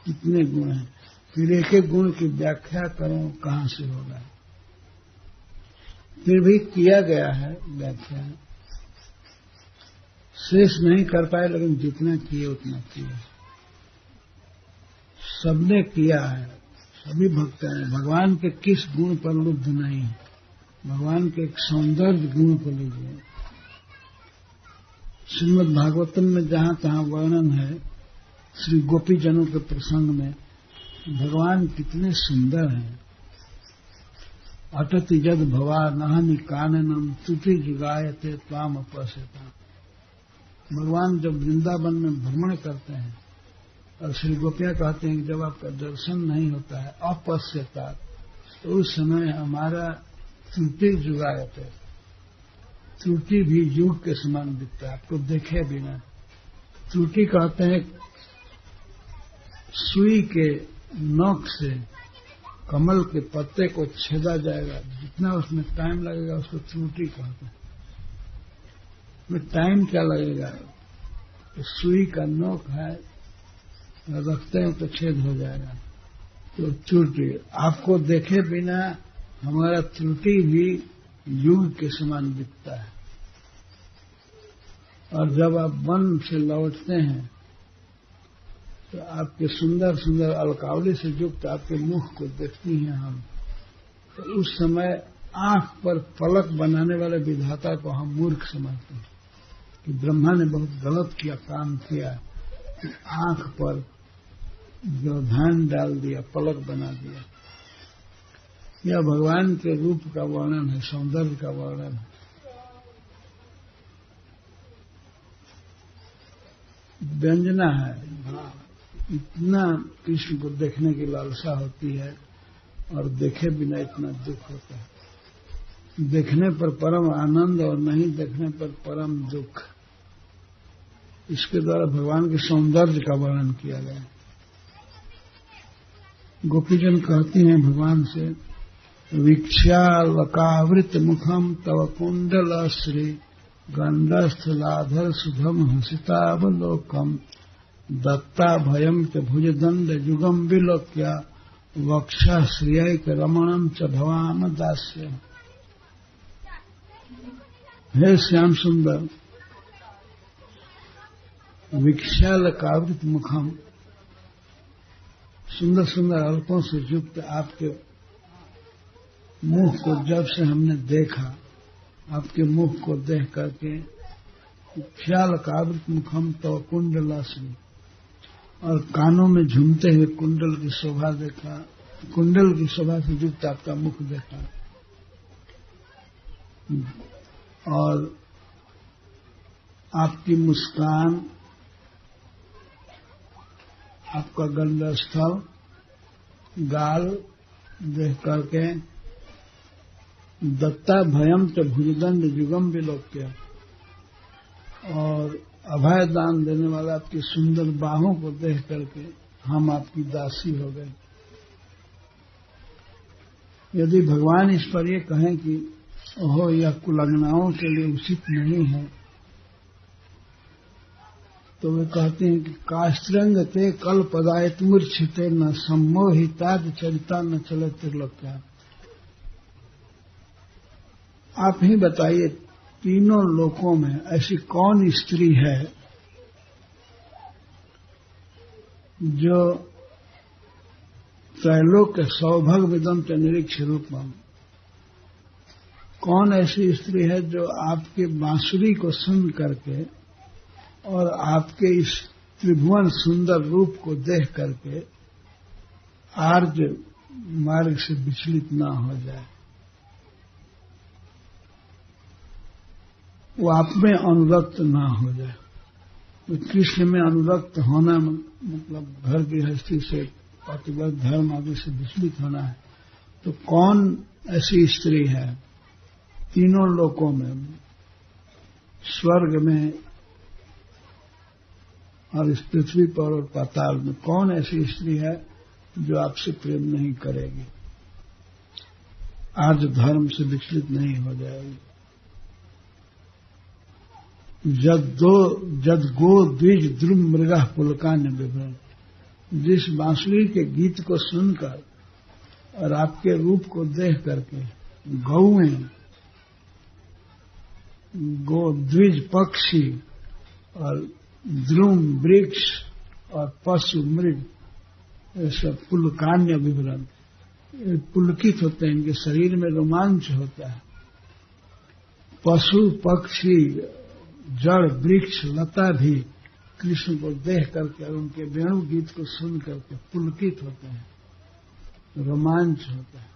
कितने गुण हैं, फिर एक एक गुण की व्याख्या करो कहां से होगा। फिर भी किया गया है व्याख्या, शेष नहीं कर पाए, लेकिन जितना किए उतना किए, सबने किया है, सभी भक्त हैं। भगवान के किस गुण पर लुब्ध नहीं है, भगवान के एक सौंदर्य गुण को लीजिए। श्रीमद् भागवतम में जहां तहां वर्णन है, श्री गोपी जनों के प्रसंग में भगवान कितने सुंदर हैं। अटति जद भवा नहनि काननम तुति जुगायते त्वाम अपश्यता। भगवान जब वृंदावन में भ्रमण करते हैं और श्री गोपियां कहते हैं कि जब आपका दर्शन नहीं होता है अपश्यता, तो उस समय हमारा त्रुटि जुगायते, त्रुटि भी युग के समान दिखता है, आपको देखे बिना। त्रुटि कहते हैं सुई के नोक से कमल के पत्ते को छेदा जाएगा, जितना उसमें टाइम लगेगा उसको त्रुटि कहते हैं। में टाइम क्या लगेगा, तो सुई का नोक है, रखते हैं तो छेद हो जाएगा, तो त्रुटि। आपको देखे बिना हमारा त्रुटि भी युग के समान दिखता है। और जब आप वन से लौटते हैं तो आपके सुंदर सुंदर अलकावली से युक्त आपके मुख को देखती हैं हम, तो उस समय आंख पर पलक बनाने वाले विधाता को हम मूर्ख समझते हैं कि ब्रह्मा ने बहुत गलत किया, काम किया कि आंख पर जो ध्यान डाल दिया, पलक बना दिया। यह भगवान के रूप का वर्णन है, सौंदर्य का वर्णन है। व्यंजना है, इतना कृष्ण को देखने की लालसा होती है और देखे बिना इतना दुख होता है। देखने पर परम आनंद और नहीं देखने पर परम दुख, इसके द्वारा भगवान के सौंदर्य का वर्णन किया गया। गोपीजन कहती हैं भगवान से, वीक्ष्यालकावृत मुखम तव कुंडल श्री गंडस्थलाधर सुधम हसितावलोकम दत्ता भयम च भुजदंड युगम विलोक्या वक्षा श्रियैक रमणम च भवाम दास्य। हे श्याम सुंदर, विक्षाल कावृत मुखम, सुंदर सुंदर अल्पों से युक्त आपके मुख को जब से हमने देखा, आपके मुख को देख करके, ख्याल कावृत मुखम तो कुंडलाश्री, और कानों में झूमते हुए कुंडल की शोभा देखा, कुंडल की शोभा से युक्त आपका मुख देखा, और आपकी मुस्कान, आपका गंडस्थल, गाल देख करके दत्ता भयम च भुजदंड युगम विलोक्य, और अभय दान देने वाला आपकी सुंदर बाहों को देख करके हम आपकी दासी हो गए। यदि भगवान इस पर ये कहें कि ओहो यह कुलग्नाओं के लिए उचित नहीं है, तो वे कहते हैं कि कास्त्रंग ते कल पदायत मूर्छिते न सम्मोहिताद चरिता न चले त्रिलोक्या। आप ही बताइए, तीनों लोकों में ऐसी कौन स्त्री है जो त्रैलोक के सौभग विदम च निरीक्ष रूपम, कौन ऐसी स्त्री है जो आपके बांसुरी को सुन करके और आपके इस त्रिभुवन सुंदर रूप को देख करके आर्य मार्ग से विचलित ना हो जाए, वो आप में अनुरक्त ना हो जाए। तो कृष्ण में अनुरक्त होना मतलब घर गृहस्थी से पतिव्रत धर्म आदि से विचलित होना है। तो कौन ऐसी स्त्री है तीनों लोकों में, स्वर्ग में और इस पृथ्वी पर और पाताल में, कौन ऐसी स्त्री है जो आपसे प्रेम नहीं करेगी, आज धर्म से विचलित नहीं हो जाएगी। जद गो द्विज द्रुम मृगा पुलकान्य विवरण, जिस बांसुरी के गीत को सुनकर और आपके रूप को देख करके गौएं, गो द्विज पक्षी और द्रुम वृक्ष और पशु मृग ऐसा पुलकान्य विवरण पुलकित होते हैं, इनके शरीर में रोमांच होता है। पशु पक्षी जड़ वृक्ष लता भी कृष्ण को देख करके और उनके वेणु गीत को सुन करके पुलकित होते हैं, रोमांच होता है।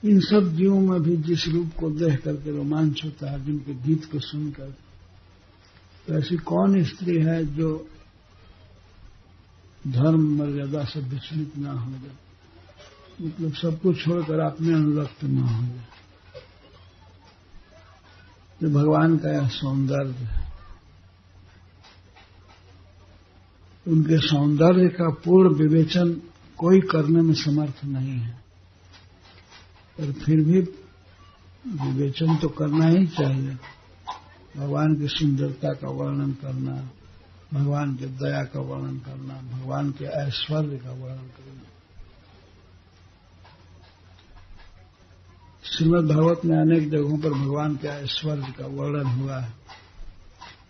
इन सब जीवों में भी जिस रूप को देख करके रोमांच होता है, जिनके गीत को सुनकर, तो ऐसी कौन स्त्री है जो धर्म मर्यादा से विचलित ना हो जाए, मतलब सबको छोड़कर आप में अनुरक्त ना हो जाए। तो भगवान का यह सौंदर्य है, उनके सौंदर्य का पूर्ण विवेचन कोई करने में समर्थ नहीं है, पर फिर भी विवेचन तो करना ही चाहिए। भगवान की सुंदरता का वर्णन करना, भगवान के दया का वर्णन करना, भगवान के ऐश्वर्य का वर्णन करना। श्रीमद् भागवत में अनेक जगहों पर भगवान के ऐश्वर्य का वर्णन हुआ है।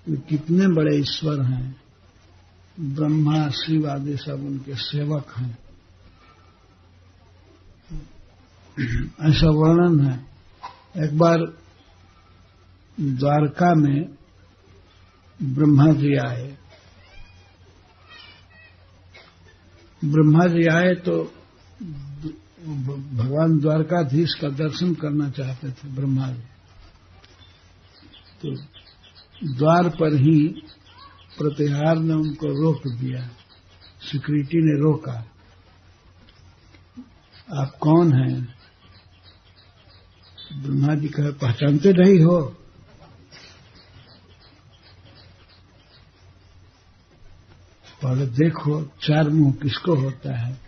वे कितने बड़े ईश्वर हैं, ब्रह्मा शिव आदि सब उनके सेवक हैं, ऐसा वर्णन है। एक बार द्वारका में ब्रह्मा जी आए। ब्रह्मा जी आए तो भगवान द्वारकाधीश का दर्शन करना चाहते थे ब्रह्मा जी, तो द्वार पर ही प्रतिहार ने उनको रोक दिया, सिक्योरिटी ने रोका। आप कौन हैं? ब्रह्मा जी कहे, पहचानते नहीं हो? पहले देखो चार मुंह किसको होता है,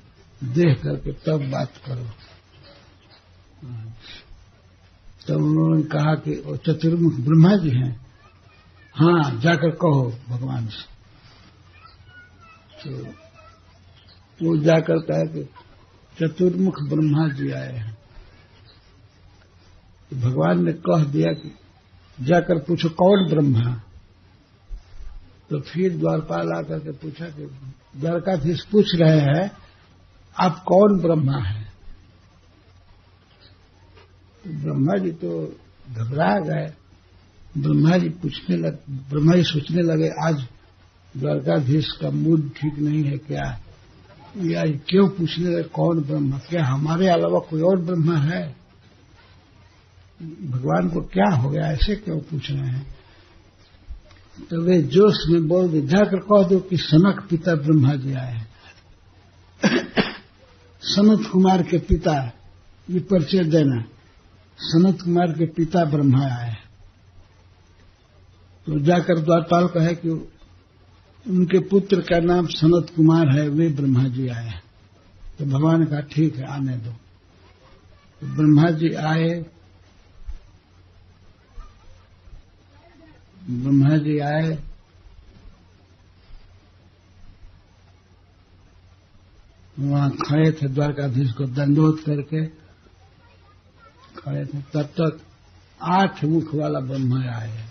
देख करके तब बात करो। तब उन्होंने कहा कि वो चतुर्मुख ब्रह्मा जी हैं। हाँ, जाकर कहो भगवान से। तो वो जाकर कहा कि चतुर्मुख ब्रह्मा जी आए हैं। तो भगवान ने कह दिया कि जाकर पूछो कौन ब्रह्मा। तो फिर द्वारपाल आकर के पूछा कि द्वारकाधीश पूछ रहे हैं आप कौन ब्रह्मा है। ब्रह्मा जी तो घबरा गए। ब्रह्मा जी सोचने लगे आज द्वारकाधीश का मूड ठीक नहीं है क्या, या क्यों पूछने लगे कौन ब्रह्मा, क्या हमारे अलावा कोई और ब्रह्मा है? भगवान को क्या हो गया, ऐसे क्यों पूछ रहे हैं? तो वे जोश में बोल दे, जाकर कह दो कि सनक पिता ब्रह्मा जी आए हैं। सनत कुमार के पिता, ये परिचय देना, सनत कुमार के पिता ब्रह्मा आए हैं। तो जाकर द्वारपाल कहे कि उनके पुत्र का नाम सनत कुमार है, वे ब्रह्मा जी आए हैं। तो भगवान ने कहा ठीक है, आने दो। तो ब्रह्मा जी आए। ब्रह्मा जी आए, वहां खड़े थे, द्वारकाधीश को दंडोत करके खड़े थे। तब तक 8 मुख वाला ब्रह्मा आए।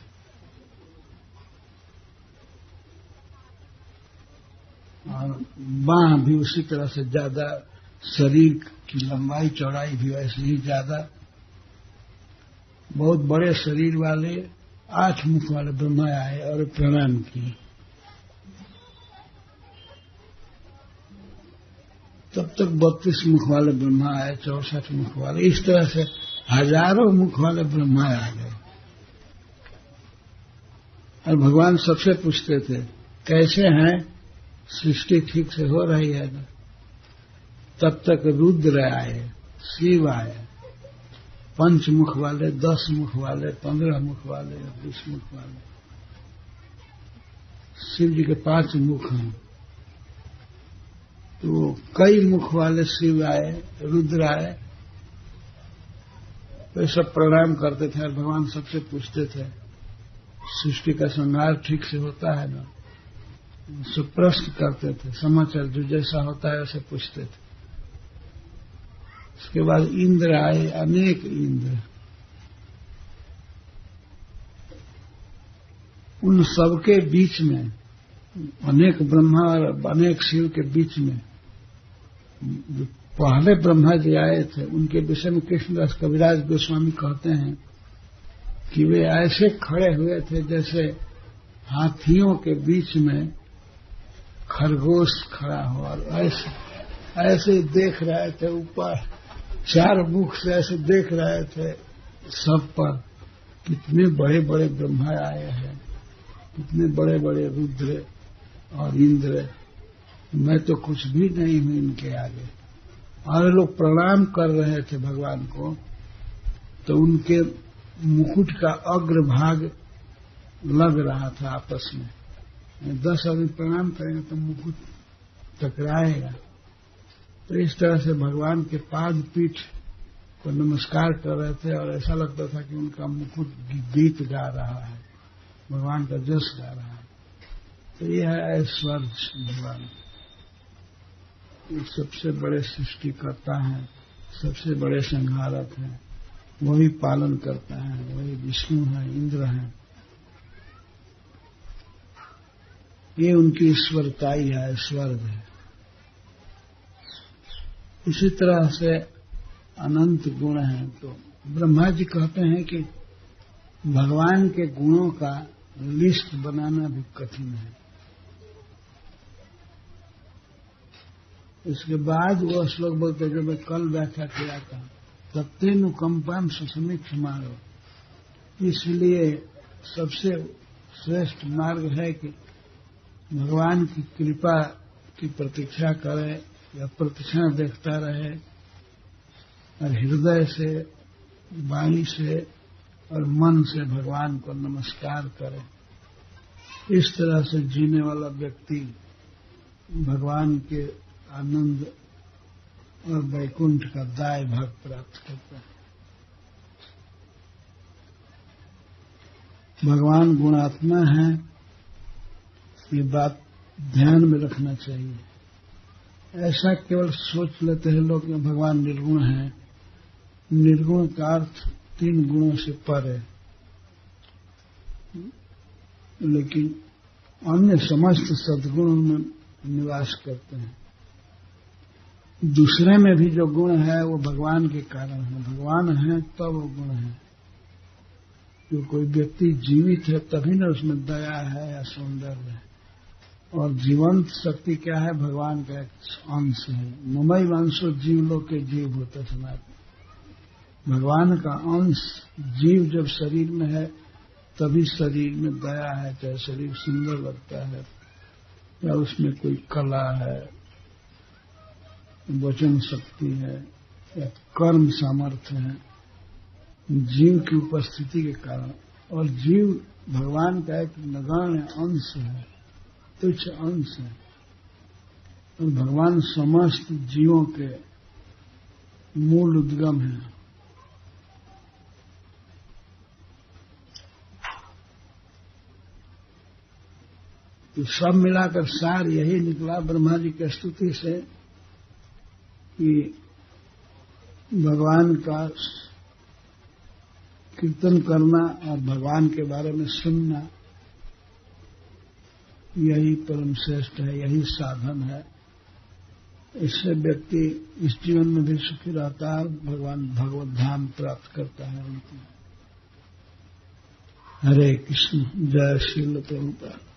और बाह भी उसी तरह से ज्यादा, शरीर की लंबाई चौड़ाई भी वैसे ही ज्यादा, बहुत बड़े शरीर वाले 8 मुख वाले ब्रह्मा आए और प्रणाम किए। तब तक 32 मुख वाले ब्रह्मा आए, 64 मुख वाले, इस तरह से हजारों मुख वाले ब्रह्मा आ गए। और भगवान सबसे पूछते थे कैसे हैं, सृष्टि ठीक से हो रही है ना। तब तक रुद्र आए, शिव आए, 5 मुख वाले, 10 मुख वाले, 15 मुख वाले, 20 मुख वाले। शिव जी के 5 मुख हैं, तो कई मुख वाले शिव आए, रुद्र आए, वे सब प्रणाम करते थे और भगवान सबसे पूछते थे सृष्टि का संहार ठीक से होता है ना। सब प्रश्न करते थे, समाचार जो जैसा होता है वैसे पूछते थे। उसके बाद इंद्र आए, अनेक इंद्र। उन सबके बीच में, अनेक ब्रह्मा और अनेक शिव के बीच में, जो पहले ब्रह्मा जी आए थे उनके विषय में कृष्णदास कविराज गोस्वामी कहते हैं कि वे ऐसे खड़े हुए थे जैसे हाथियों के बीच में खरगोश खड़ा हो, और ऐसे देख रहे थे ऊपर, 4 मुख से ऐसे देख रहे थे सब पर। कितने बड़े बड़े ब्रह्मा आए हैं, कितने बड़े बड़े रुद्र और इंद्र, मैं तो कुछ भी नहीं हूं इनके आगे। और लोग प्रणाम कर रहे थे भगवान को, तो उनके मुकुट का अग्रभाग लग रहा था आपस में। 10 आदमी प्रणाम करेंगे तो मुकुट टकराएगा। तो इस तरह से भगवान के पाद पीठ को नमस्कार कर रहे थे और ऐसा लगता था कि उनका मुकुट गीत गा रहा है, भगवान का जस गा रहा है। तो यह है ऐश्वर्य भगवान, सबसे बड़े सृष्टिकर्ता हैं, सबसे बड़े संहारक हैं, वही पालन करता है, वही विष्णु है, इंद्र है। ये उनकी ईश्वरताई है, स्वर्ग है। इसी तरह से अनंत गुण हैं। तो ब्रह्मा जी कहते हैं कि भगवान के गुणों का लिस्ट बनाना भी कठिन है। इसके बाद वो श्लोक बोलते जो मैं कल व्याख्या किया था, तत्तेनुकंपाम सुसमीक्ष मारो। इसलिए सबसे श्रेष्ठ मार्ग है कि भगवान की कृपा की प्रतीक्षा करे या प्रतीक्षा देखता रहे और हृदय से, वाणी से और मन से भगवान को नमस्कार करे। इस तरह से जीने वाला व्यक्ति भगवान के आनंद और वैकुंठ का दाय भाग प्राप्त करता है। भगवान गुणात्मा है, ये बात ध्यान में रखना चाहिए। ऐसा केवल सोच लेते हैं लोग कि भगवान निर्गुण है। निर्गुण का अर्थ 3 गुणों से पर है, लेकिन अन्य समस्त सद्गुणों में निवास करते हैं। दूसरे में भी जो गुण है वो भगवान के कारण है। भगवान है तब वो गुण है। जो कोई व्यक्ति जीवित है तभी न उसमें दया है या सौंदर्य है। और जीवंत शक्ति क्या है? भगवान का एक अंश है। ममई वंशो जीव लोग के जीव होते समय भगवान का अंश जीव जब शरीर में है तभी शरीर में दया है, चाहे शरीर सुंदर लगता है या उसमें कोई कला है, वचन शक्ति है या कर्म सामर्थ्य है, जीव की उपस्थिति के कारण। और जीव भगवान का एक नगण्य अंश है, तुच्छ अंश है। और भगवान समस्त जीवों के मूल उद्गम है। तो सब मिलाकर सार यही निकला ब्रह्मा जी की स्तुति से कि भगवान का कीर्तन करना और भगवान के बारे में सुनना यही परम श्रेष्ठ है, यही साधन है। इससे व्यक्ति इस जीवन में भी सुखी रहता है, भगवान भगवत धाम प्राप्त करता है। हरे कृष्ण। जय श्रील प्रभुपाद।